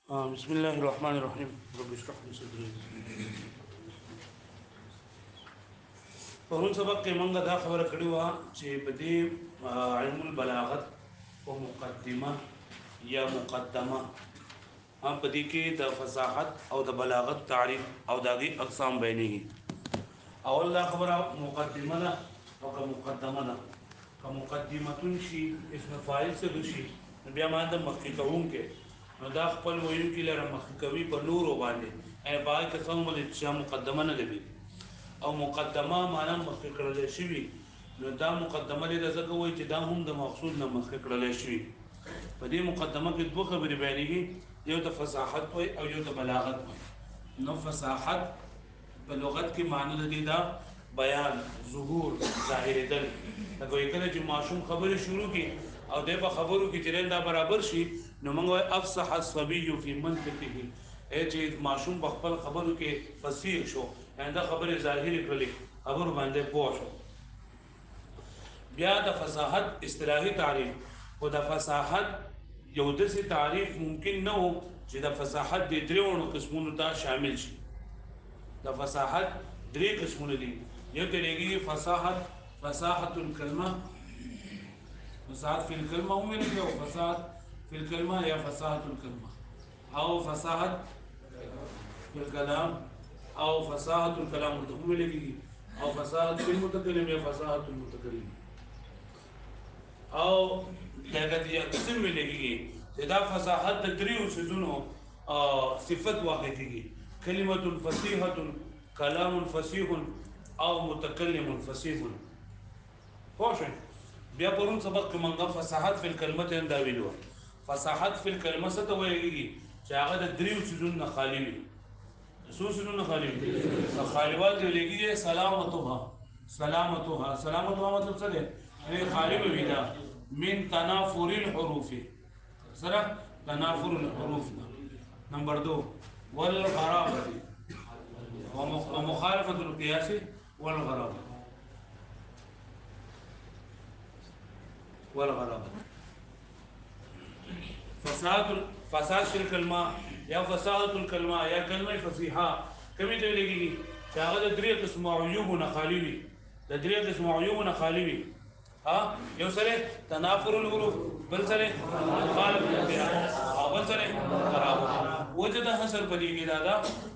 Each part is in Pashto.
بسم الله الرحمن الرحيم رب اشرح لي صدري. پرون سبق کې موږ دا خبره کړې و چې په دې علم البلاغت او مقدمه یا مقدمه په دې کې د فصاحت او د بلاغت تعریف او داغي اقسام بیانېږي. اول دا خبره مقدمه ده او که مقدمه ده. که مقدمتون شي اسم فاعل څه شي بیا باندې مخکې کوونکې نو دا خپل ویونکي لره مخکې کوي په نورو باندې یعنې په هغه کسانو باندې چې مقدمه نه لري او مقدمه معنا مخکې کړلی شوي نو دا مقدمه دې ځکه وایي چې دا هم د مقصود نه مخکې کړلی شوي. په دې مقدمه کې دوه خبرې بیانېږي، یو د فصاحت وایي او یو د بلاغت وایي. نو فصاحت په لغت کې معنی لري دا بیان، ظهور، ظاهرېدل. لکه وایي کله چې ماشوم خبرې شروع کړي او دی په خبرو کې چې دا برابر شي نو موږ وایو افصح الصبي فی منطقه، چې ماشوم په خپل خبرو کې فصیح شو، یعنې دا خبرې ظاهرې کړلې، خبرو باندې پوه شو. بیا د فصاحت اصطلاحي تعریف، خو د فصاحت یو داسې تعریف ممکن نه و چې د فصاحت د درېو قسمونو ته شامل شي. د فصاحت درې قسمونه دي، یو ته لګي فصاحت الکلمه، فصاحت فی الکلمه هم ویل کېږي، او فصاحت فی الکلمه یا فصاحت الکلمه، او فصاحت فی الکلام او فصاحت الکلام ورته هم ویل کېږي، او فصاحت فی المتکلم یا فصاحت المتکلم، او دغه دې قسم ویل کېږي چې دا فصاحت د دریو څیزونو صفت واقع کېږي: کلمة فصیحة، کلام فصیح، او متکلم فصیح. پوه شئ؟ بیا پرون سبق کې موږ فصاحت فی الکلمه ته دا ویلو. فصاحت فی الکلمه څه ته ویل کېږي؟ چې هغه د دریو څیزونو نه خالي وي. څو څیزونو نه خالي وي؟ خالیوال ته ویل کېږي سلامتها مطلب څه دی؟ خالي به وي دا من تنافر الحروف، سره تنافر الحروف. نمبر 2 والغرابه ومخالفه القياس والغرابه. فساد فی الکلمه یا فصاحت الکلمه یا کلمه فصیحه کومې ته ویل کېږي؟ چې هغه د درې قسمو عیوبو نه خالي وي. د درې قسمو عیوبو نه خالي وي. یو سره تنافر الحروف، بل سره مخالفت القياس، او بل سره غرابه. وجه د حصر په دې کې دا ده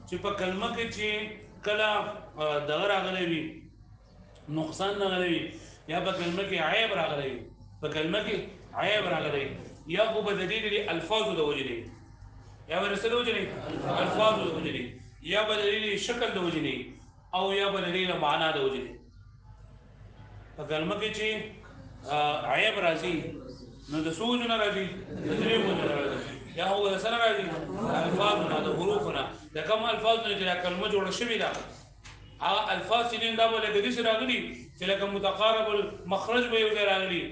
چې په کلمه کې چې کله دغه راغلی وي، نقصان راغلی وي، یا په کلمه کې عیب راغلی وي، په کلمه کې عیب راغلی، یا خو به د دې الفاظو د وجې دی، یا به د څه د وجې دی؟ الفاظو د وجې دی، یا به د دې شکل د وجې دی، او یا به د دې معنا د وجې دی. په کلمه کې چې عیب راځي نو د څو وجو نه راځي؟ د درې وجو نه راځي. یا هو د څه نه راځي؟ الفاظو نه، د حروفو نه. د کوم الفاظو نه چې دا کلمه جوړه شوې ده هغه الفاظ چې دا به لکه داسې راغلي چې لکه متقارب المخرج به یو ځای راغلي،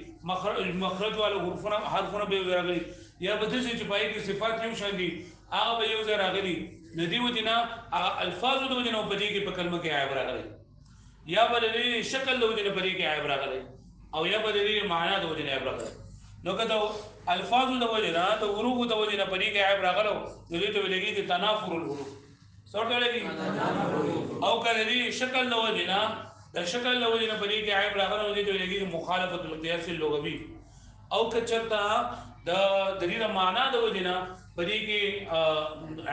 مخرج والا حرفونه به یو ځای راغلي، یا به داسې چې په هغې کې صفات یو شان دي هغه به یو ځای راغلي. د دې وجې نه هغه الفاظو د وجې نه په دې کې په کلمه کې عیب راغلی، یا به د دې شکل د وجې نه په دې کې عیب راغلی، او یا به د دې معنا د وجې نه عیب راغلی. نو که د الفاظو د وجې نه د حروفو د وجې نه په دې کې عیب راغلو نو دې ته ویل کېږي تنافر الحروف. څه ورته ویل کېږي؟ او که د دې شکل د وجې نه د شکل د وجې نه په دې کې عیب راغلو نو دې ته ویل کېږي مخالفت القياس اللغوي. او که چېرته د دې د معنا د وجې نه په دې کې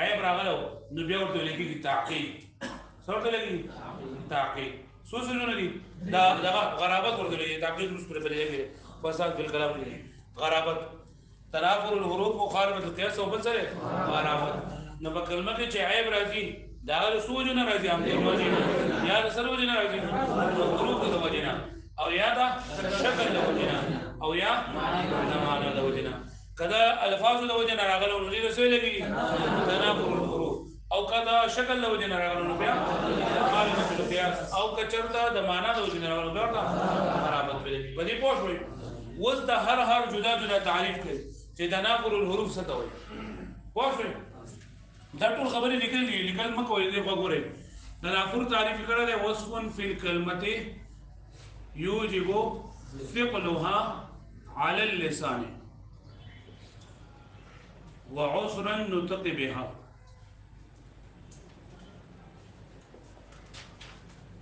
عیب راغلو نو بیا ورته ویل کېږي تعقیب. څه ورته ویل کېږي؟ تعقیب. څو څیزونه دي؟ دغه غرابت ورته ویل کېږي. تعقیب وروسته پرې بلې کېږي فساد فی الکلام کې غرابت، تنافر الحروف، مخالفت القياس، او بل سره غرابت. نو په کلمه کې چې عیب راځي دا د څو وجو نه راځي؟ هم د وجې نه، یا د سر وجې نه راځي، د حروفو د وجې نه، او یا د شکل د وجې نه، او یا د معنا د وجې نه. که د الفاظو د وجې نه راغلو نو دې ته څه ویل کېږي؟ تنافر الحروف. او که د شکل د وجې نه راغلو نو بیا مخالفت القياس، او که چېرته د معنا د وجې نه راغلو بیا ورته غرابت ویل کېږي. په دې پوه شوئ؟ اوس د هر جدا جدا تعریف کوي چې تنافر الحروف څه ته وایي. پوه شوئ؟ دا ټول خبرې لیکل مه کوئ. دې خوا ګورئ، تنافر تعریف کړی دی: وصف فی الکلمة یوجب ثقلها علی اللسان. وعسرا نطق بها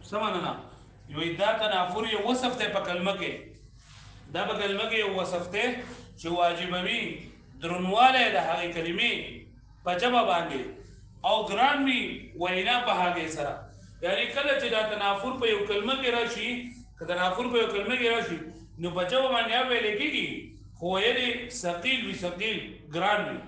سمعنا یو دا تنافر یو وصف ته په کلمه کې دا په کلمه کې یو وصف ته چې واجبوي درنواله د هغې کلمې په جبه باندې او ګران وي وینا په هغې سره یعنی کله چې دا تنافر په یو کلمه کې راشي که تنافر په یو کلمه کې راشي نو په جبه باندې ویل کېږي خو ویل ثقیل وي ثقیل ګران وي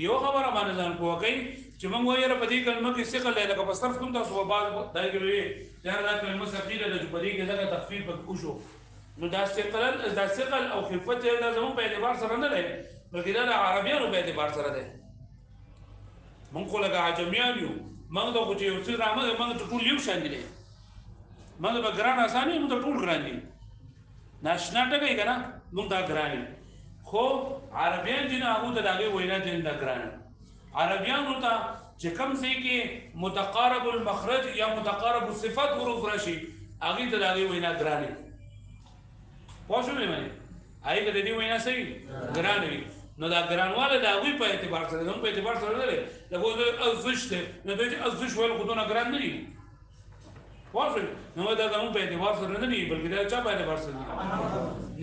یو خبره باندې ځان پوه کوي چې موږ وایو په دې کلمه کې ثقل دی لکه په صرف کوم تاسو په بعض ځای کې وایي چې دا کلمه ثقیله ده چې په دې کې دغه تخفیف پکې وشو نو دا ثقل او خفت دا زموږ په اعتبار سره نه دی بلکې دا د عربیانو په اعتبار سره دی موږ خو لکه عجمیان یو موږ ته خو چې یو څه رامه موږ ته ټول یو شان دي موږ به ګران اسان یو موږ ته ټول ګران دي ناشنا ټکی که نه موږ ته ګران یو خو عربیان چې نه هغو ته د هغې وینا چې نه ګران عربیانو ته چې کوم ځای کې متقارب المخرج یا متقارب الصفات حروف راشي هغې ته د هغې وینا ګرانې پوه شوې منې هغې ته د دې وینا څه ګران وي نو دا ګرانواله د هغوی په اعتبار سره زموږ په اعتبار سره نه دی لکه اوس ارزش دی نو دوی چې ارزش ویل خو دونه ګران نه دي پوه شوې نو دا زموږ په اعتبار سره نه دي بلکې دا چا په اعتبار سره دي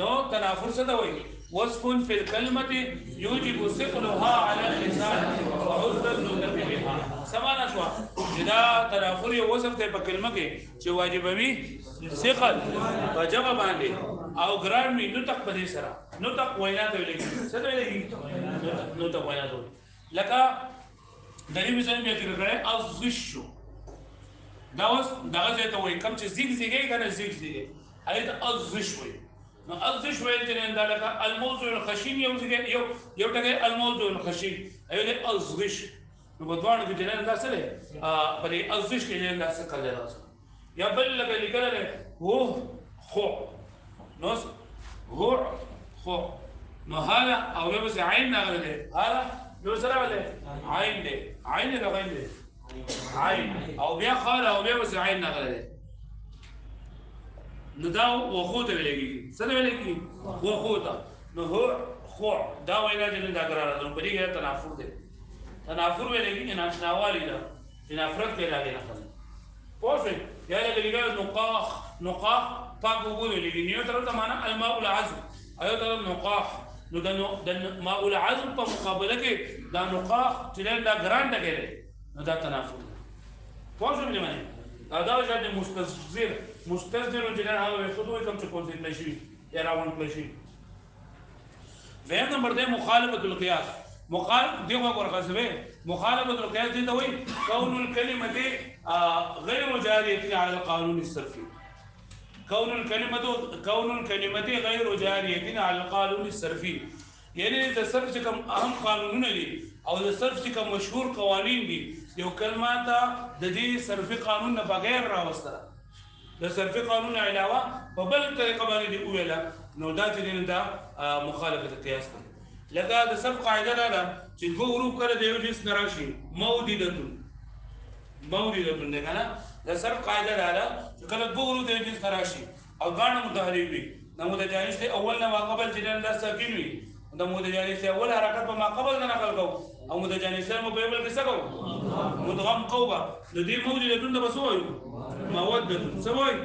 نو تنافر څه ته وایي وصف في الكلمة يوجب ثقلها على اللسان وعذر النطق بها سمعنا شو جدا تنافر یو وصف ته په کلمه کې چې واجبوي ثقل په جمع باندې او ګران وي نطق په دې سره نطق وینا ته ویل کېږي څه ته ویل کېږي نطق وینا ته لکه دغه مثال بیا ذکر کړی الغش دا اوس دغه ځای ته وایي کوم چې زیګ زیګی که نه زیګ زیګی هغې ته الغش وایي نو الغش ویل چې دا لکه الموضوع الخشین یو ټکی الموضوع الخشین ایو دی الغش نو په دواړو کې چې دا څه دی په دې الغش کې دا څه کل دی یا بل لکه لیکلی دی هو خو نو هو خو نو هذا او بیا پسې عین راغلی دی هذا بیا څه راغلی عین دی عین دی که غین دی عین او بیا خال او بیا پسې عین راغلی دی نو دا وخو ته ویل کېږي څه ته ویل کېږي وخو ته نو هو خو دا وینا چې دا ګرانه ده نو په دې کې تنافر دی تنافر ویل کېږي ناشناوالي ده چې نفرت کوي له هغې نه خلک پوه شوې یا لکه لیکلی نقاح پاک اوبه ویل کېږي یو طرف ته معنا الماء العذب او یو طرف نقاح نو د ماء العذب په مقابله کې دا نقاح چې دی دا ګران ټکی دی نو دا تنافر دی پوه شوې معنی دا شاید مستظهر چې هغه ویښتو وایي کوم چې کوم څه کړی شوي یا راغونډ کړی شوي دویم نمبر دی مخالفة القیاس دې خوا ګوره ښه مخالفة القیاس دې ته وایي کون الکلمة غیر جاریة على القانون الصرفي كون الكلمة غیر جاریة على القانون الصرفي یعنی د صرف چې کوم اهم قانونونه دي او د صرف چې کوم مشهور قوانین دي یو کلمه ته د دې صرفي قانون نه بغیر راوستله د صرفي قانون علاوه په بل طریقه باندې دې وویله نو دا چې دی دا مخالفت القیاس دی لکه د صرف قاعده دا ده چې دوه حروف کله د یو جنس نه راشي موددتون دی که نه د صرف قاعده دا ده چې کله دوه حروف د یو جنس نه راشي او ګاڼه متحرک وي نو متجانس دی اول نه ماقبل چې دا ساکن وي د متجانس اول حرکت په ماقبل نه نقل کوو او متجانس مو په بل کې څه کوو مدغم قوبه د دې موددتون د بسو مودتون څه وایي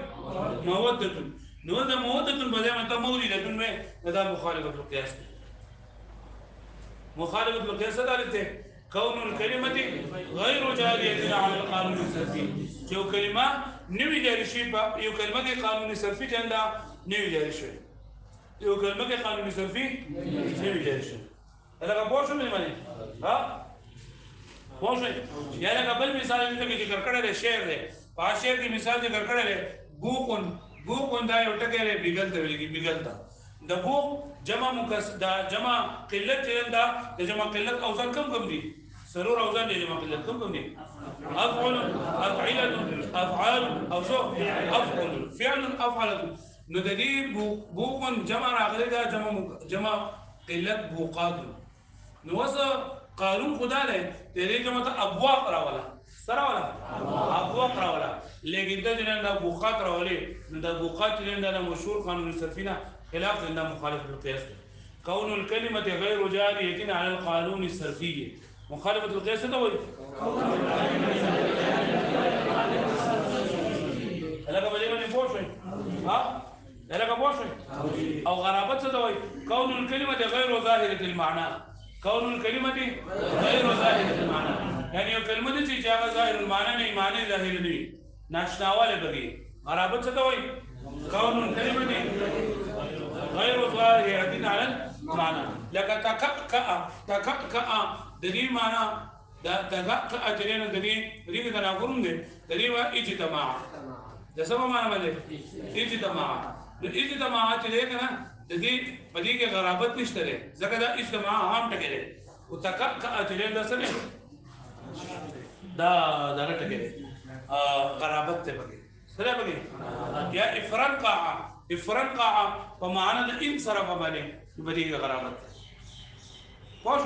مودتون نو دا مودتون په ځای باندې ته موددتون وایې دا مخالفت القیاس دی مخالفت القیاس څه تعریف دی کون الکلمة غیر جاریة على القانون الصرفي چې یو کلمه نوي جاري شي په یو کلمه کې قانون صرفي چې دا نوي جاري شوی یو کلمه کې قانون صرفي نوي جاري شوی لکه پوه شوې معنی ها پوه شوې یا لکه بل مثال چې ذکر کړی دی شعر دی په هغه شعر کې مثال ذکر کړی دی بوقن دا یو ټکی دی بیګل ته ویل کېږي بیګل ته د بوق جمع قلت چې دا د جمع قلت اوزان کم دي سرور اوزان دي جمع قلت کم دي افعل افعله افعال او شو افعل فعل افعله نو د دې بوقن جمع راغلی دا جمع قلت بوقات نو اوس قانون خدا دی د دې جمع ته ابواق راولا سره ولا ابواق راولا لیکن دا جنان دا بوقات راولي نو دا بوقات جنان دا مشهور قانون صرفي نه خلاف دا مخالف القياس كون الكلمة غير جارية على القانون الصرفي. مخالفة القياس دوي لك بدي من بوشي ها لك بوشي أو غرابة دوي كون الكلمة غير ظاهرة المعنى. كون الكلمة غير ظاهرة المعنى يعني الكلمة دي جاء ظاهر المعنى نہیں معنی ظاهر نہیں ناشنا والے بگی. غرابة دوي كون الكلمة غير ظاهرة على المعنى. لك تكأكأ تكأكأ دليل معنى تكأكأ جرينا دليل ريك تنافرون دليل اجتماع ده سبب معنى ماذا اجتماع الاجتماع جرينا دليل بديك غرابت نشتري زكذا اجتماع عام تكره وتكأكأ جرينا ده سنة ده رتكره غرابت تبقى سلا بگی یا افرنقع فمعنى ده انصرف باندې بدی غرابت پوښ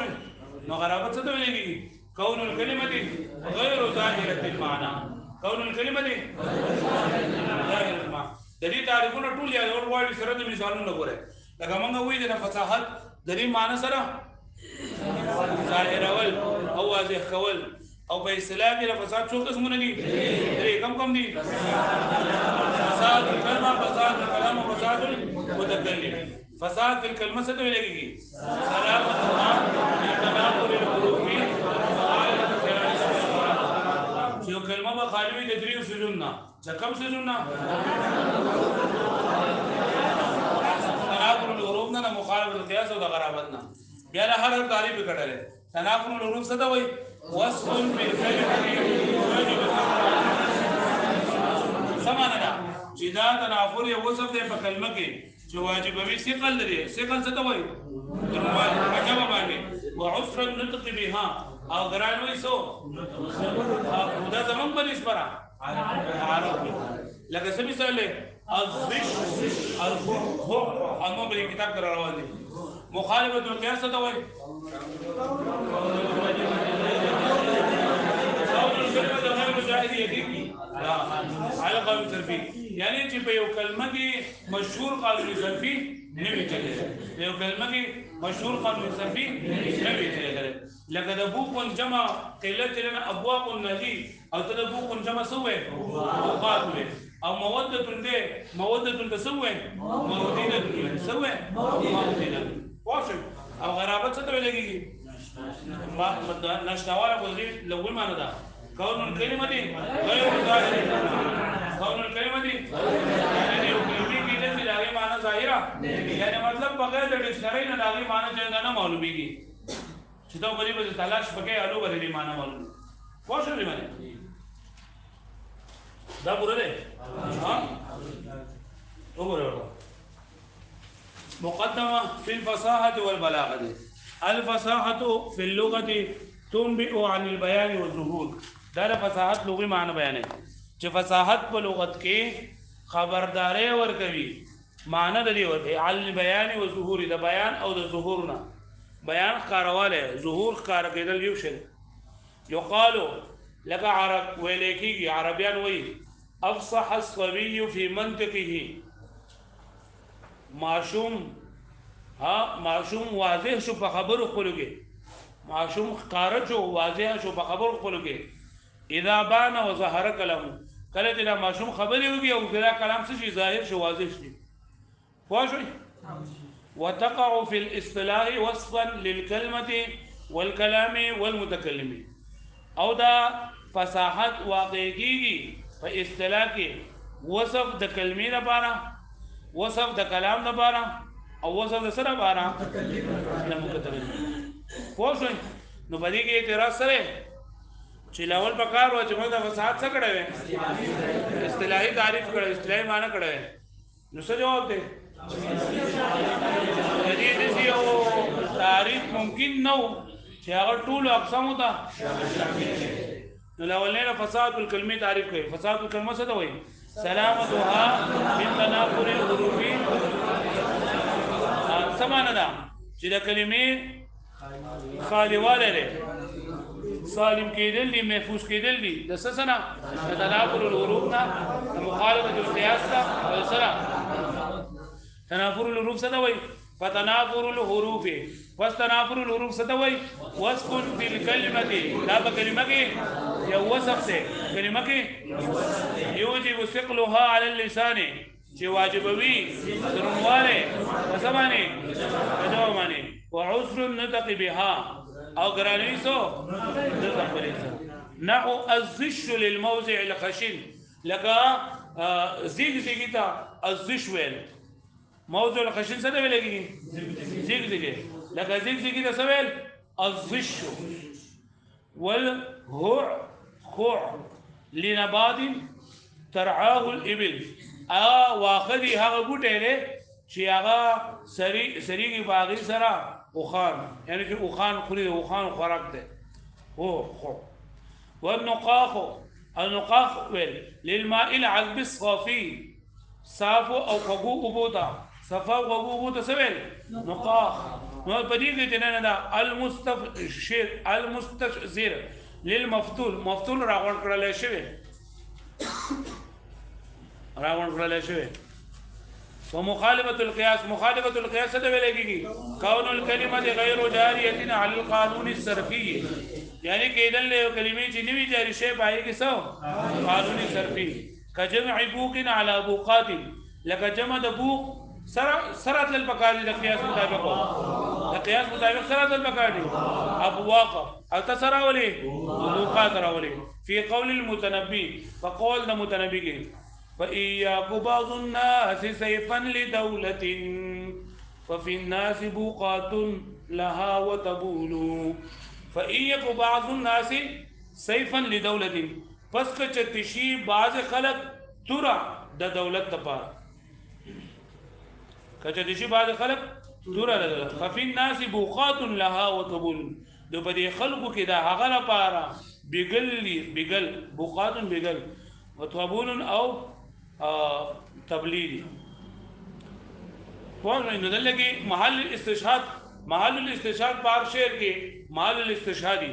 نو غرابت څه ته ویلي كون الكلمه غير ظاهره المعنى. كون الكلمه ظاهره المعنى د دې تعریفونه ټول یا اور واړي سره د مثالونو غوړي لکه موږ وایو د فصاحت د دې معنی سره ظاهر او واضح کول او په اصطلاح کې فساد څو قسمونه دي درې کم دي فساد الكلمه فساد الكلام وفساد المتكلم. فساد في الكلمه څه ته ویل کېږي سلامتها من تناقض الحروف چې کلمه به خالي وي د درې سيزونو څه کم سيزونو تناقض الحروف نه مخالف القياس او د غرابت نه بیا له هر تعریف کړل تناقض الحروف څه ته وایي وصف بالكلمة سمعنا جدا تنافر یا وصف دے پا کلمہ کے جو واجبوی سقل دے سقل ستوئی عجب بانے وعسر النطق بها او گرانوی سو خدا زمان پر اس پرا عارف لکه سبی سالے الزش الخو امو بلی کتاب کرا روان دی مخالفت القیاس ستوئی على قانون صرفي يعني چې په یو کلمه کې مشهور قانون صرفي نه وي چلے یو کلمه کې مشهور قانون صرفي نه وي چلے لکه د بوق جمع قلت لنا ابواب النهي او د بوق جمع سوى اوقات او موده تسوى مودينه سوى مودينه واضح او غرابت څه ته ویل کېږي ما نشناواله په لوی معنی ده كون الكلمة غير ظاهرة. كون الكلمة يعني الكلمة کی دې لاغي معنی ظاهره يعني مطلب بغیر د ډکشنری نه لاغي معنی څنګه نه معلومیږي چې دا په دې په تلاش پکې الو غوړي معنی معلوم واښه لري معنی دا پوره ده ها وګورئ مقدمة في الفصاحة والبلاغة. الفصاحة في اللغة تنبئ عن البيان والظهور. دا فصاحت لغوی معنی بیانوي چې فصاحت په لغت کې خبرداري ورکوي معنی د دې ورته عن البيان والظهور د بیان او د ظهور نه بیان ښکارواله ظهور ښکار کېدل یو شی یقال لك عرب ولیکي عربيان وایي افصح الصبي في منطقه معشوم واضح شو په خبرو خپلو کې معشوم ښکار شو واضح شو په خبرو خپلو کې اذا بان وظهر كلامه کله چې دا معشوم خبرې وږي او دا کلام څه شي ظاهر شو واضح شي واضح وتقع في الاصطلاح وصفا للكلمه والكلام والمتكلم او دا فصاحت واقعيږي په اصطلاح کې وصف د کلمې لپاره وصف د کلام لپاره او وصف د سره لپاره د متکلم واضح نو باندې کې اعتراض سره چې لاول پکار و چې موږ د فصاحت څه کړو اصطلاحي تعریف کړو اصطلاحي معنی کړو نو څه جواب دی دې یو تعریف ممکن نو چې هغه ټول اقسام ته نو لاول نه فصاحت الکلمه تعریف کړي فصاحت الکلمه څه ته وایي سلامتها من تناقض الحروف سمانه ده چې د کلمې خالیواله لري سالم کېدل دي محفوظ کېدل دي د څه سره د تنافر الحروف نه د مخالفت القياس نه او سره تنافر الحروف څه وایي فتنافر الحروف واستنافر الحروف ستوي واسكن في الكلمة لا بكلمة يا وصف ده كلمة يوجب ثقلها على اللسان چې واجبوي درنواله وسمانه کدومانه وعسر النطق بها او ګرانیسو نطق بها نحو الزش للموضع الخشن لك زيغ تا الزش ويل موضوع الخشن څه دی ویلېږي زيغ لك زيغ تا سويل الزش والهوع خوع لنبات ترعاه الابل واخدي هغه بوټی دی چې هغه سریږي په هغې سره اوښان یعنې چې اوښان خوري د اوښانو خوراک دی خو والنقاخ ویل للماء العذب الصافي صافو او خوږو اوبو ته صفا او خوږو اوبو ته څه ویل نقاخ نو په دې کې دننه ده المستشعر للمفتول مفتول راغونډ کړلی شوی ومخالفة القياس مخالفة القياس ده ویلېږي كون الكلمة غير جارية على القانون الصرفي يعني کېدل له کلمې چې نوي جاري شي پای کې څه قانون صرفي كجمع بوق على بوقات لك جمع د بوق سرت للبقال د قياس مطابق القياس مطابق سرت البقال ابواق او تسراولي بوقات راولي في قول المتنبي فقول المتنبي فإياك بعض الناس سيفا لدولة ففي الناس بوقات لها وتبول فإياك بعض الناس سيفا لدولة پس کچتشی بعض خلق تورا د دولت دپار کچتشی بعض خلق تورا د دولت ففي الناس بوقات لها وتبول دو پدې خلقو کې دا هغه لپاره بګل بوقات بګل وتبول او تبلیغ پوه نو دلته محل الاستشهاد بار شعر کې محل الاستشهادي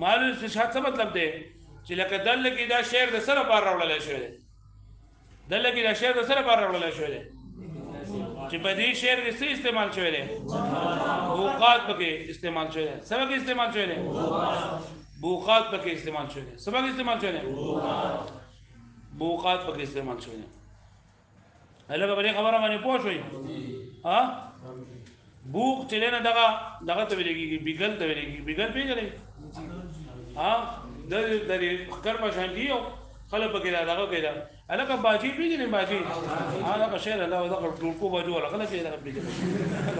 محل الاستشهاد څه مطلب دی چې لکه دلته کې دا شعر د سره بار راوړل شوی دی دلته کې دا شعر د سره بار راوړل شوی دی چې په دې شعر کې څه استعمال شوی دی بوقات پکې استعمال شوی دی څه پکې استعمال شوی دی بوقات پکې استعمال شوی دی څه پکې استعمال شوی دی بوقات پکې استعمال شوی دی هله به خبره باندې پوه شوي ها بوق چې نه دغه ته ویلېږي بیګل ته ویلېږي بیګل پیژنئ ها د کر مشان دی او خلک پکې دغه کوي دا هلکه باجي پیژنئ باجي هغه شعر الله دغه ټولکو باجو ولا خلک یې دغه پیژنئ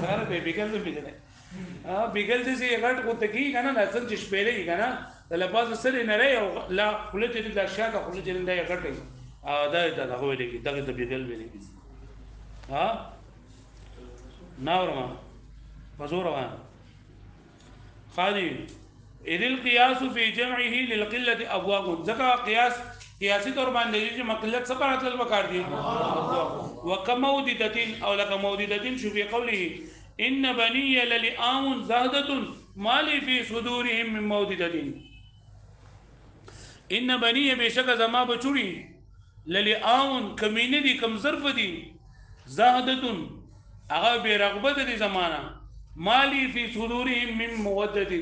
هغه به بیګل نه پیژنئ بیګل چې غټ کو تکي کنه نه څنګه چې شپېلې کنه د لباس سره نه لري او لا خلک دې د شاته خلک دې نه غټي دا دغه ویلېږي دغه ته بیګل ویلېږي ها ناورما فزوروا خالي اذ القياس في جمعه للقله ابواق ذکا قياسي طور باندې چې مقلت سفرات البکار دي وكموددتين او لك موددتين شو في قوله ان بني للئام زهدة ما لي في صدورهم من موددتين ان بني بشك زما بچوري للئام کمینه دي کم ظرف دي زهدتون هغه به رغبت دي زمانہ مالی فی صدورهم من مودت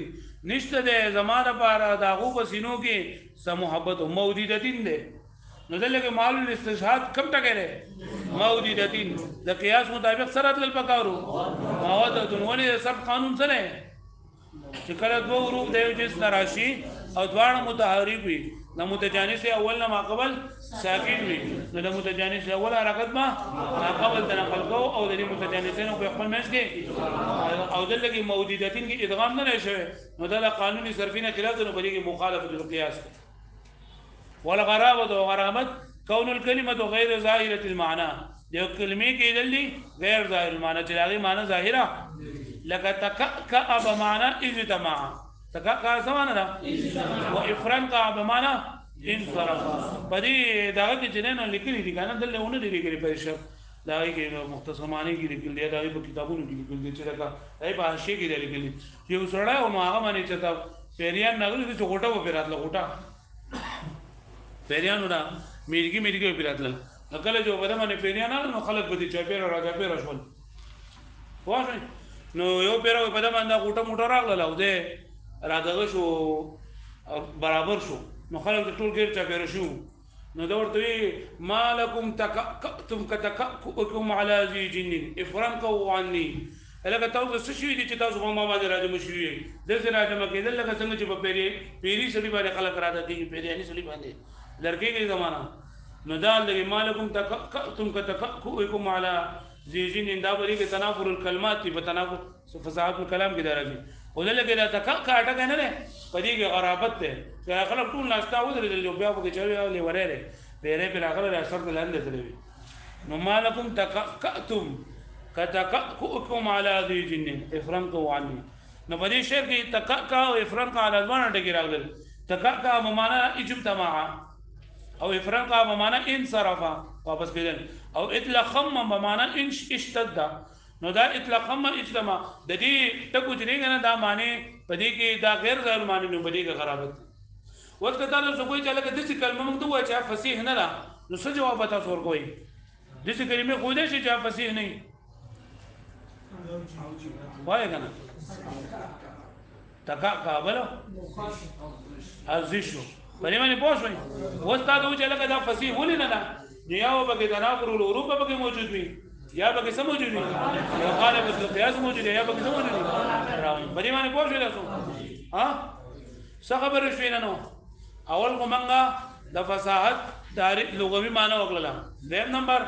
نشته ده زمانہ پارا داغو پسینو کې سم محبت موددتین ده نو دلته مال الاستشهاد کم ټکه ده موددتین د قیاس مطابق سره تل پکارو مودتون ولې سب قانون سره چې کله دوه حروف د یو جنس راشي او دواړه متحرک وي د متجانس اول نه ماقبل ساکن وي نو د متجانس اول حرکت ما ماقبل د نقل کو او د متجانسینو په خپل منځ کې او دلته کې موددتین کې ادغام نه شوی نو دا قانوني صرفینه خلاف نو بلکې مخالفت القياس ولا غرابه او غرامت كون الكلمه غير ظاهره المعنى یو کلمې کې دلی غیر ظاهر المعنى چې هغه معنی ظاهره لك تكأ بمعنى اجتماع تكأ سمانه ده وافرنقع بمعنى انصرف بدي داغه کې جنن لیکلي دي کنه دلته ونه دي لیکلي په شپ داغه کې مختصر معنی کې لیکلي دي داغه په کتابونو کې لیکلي دي چې دا دای په حاشیه کې لیکلي یو سره او هغه باندې چې تا پیریان نغلی چې غوټه و پیراتله غوټه پیریانو دا میرګي پیراتله کله جو بده باندې پیریان نو خلک به دي چې پیر راځي پیر شول پوه نو یو پیره په دمه دا غوټه موټه راغله او ده را دغه شو برابر شو نو خلک د ټول غیر چا پیره شو نو دا ورته وی مالکم تکأتم کتکأکم علی ذی جن افرنکوا عني لکه تاسو څه شوي دي چې تاسو په ما باندې راجمه شوي دلته راجمه کېدل لکه څنګه چې په پیري سړي باندې خلک راته کېږي پیریاني سړي باندې لړکېږي زمانه نو دا لږ مالکم تکأتم کتکأکم علی ذی جن دا بری کې تنافر الکلمات په تنافر فصاحت الکلام کې درځي او دلته دا تکأ اٹکه نه ده په دې کې غرابت ده چې خلک ټول ناشتا ودرېدل جو بیا په کې چوي له ورېره پیره پر هغه اثر دلاندې تلوي نو مالکم تکأتم کتکأکم علی ذی جن افرنکوا عني نو په دې شعر کې تکأ او افرنک علی ځوان ټکی راغل تکأ بمعنى اجتماع او افرنک بمعنى انصرف واپس کېدل او اطلقم بمعنى اشتد نو دا اطلقم اجتماع د دې ټکو چې نه دا معنی په دې کې دا غیر ظاهر معنی نو په دې کې غرابت وخت دا نو کوئی چې لکه دسی کلمه موږ دوه چې فصیح نه ده نو څه جواب تاسو ورکوي دسی کلمه خو دې چې فصیح نه وای کنه تکا قابل ارزشو پرې باندې پوښوي وستا ته چې لکه دا فصیح ولې نه ده نیاو به کې تنافر الاوروبا به موجود وي یا به کې سم موجود وي یا غالب القياس موجود یا به کې سم موجود وي پرې باندې پوښوي تاسو ها څه خبر شوي نو اول کو منګه د فصاحت تعریف لغوي معنی وکړه دیم نمبر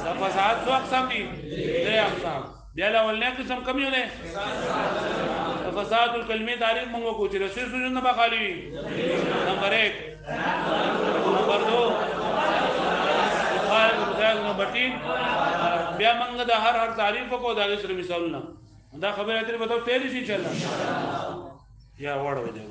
د فصاحت څو اقسام دي درې اقسام بیا اولنې قسم کوم یو نه د فصاحت الکلمې تعریف موږ کو چې رسول سوجن نه خالی وي نمبر 1 نمبر 2 نمبر 3 بیا موږ د هر تعریف کو د سره مثالونه دا خبره اترې به تاسو تیری شي ان شاء الله یا وړو دی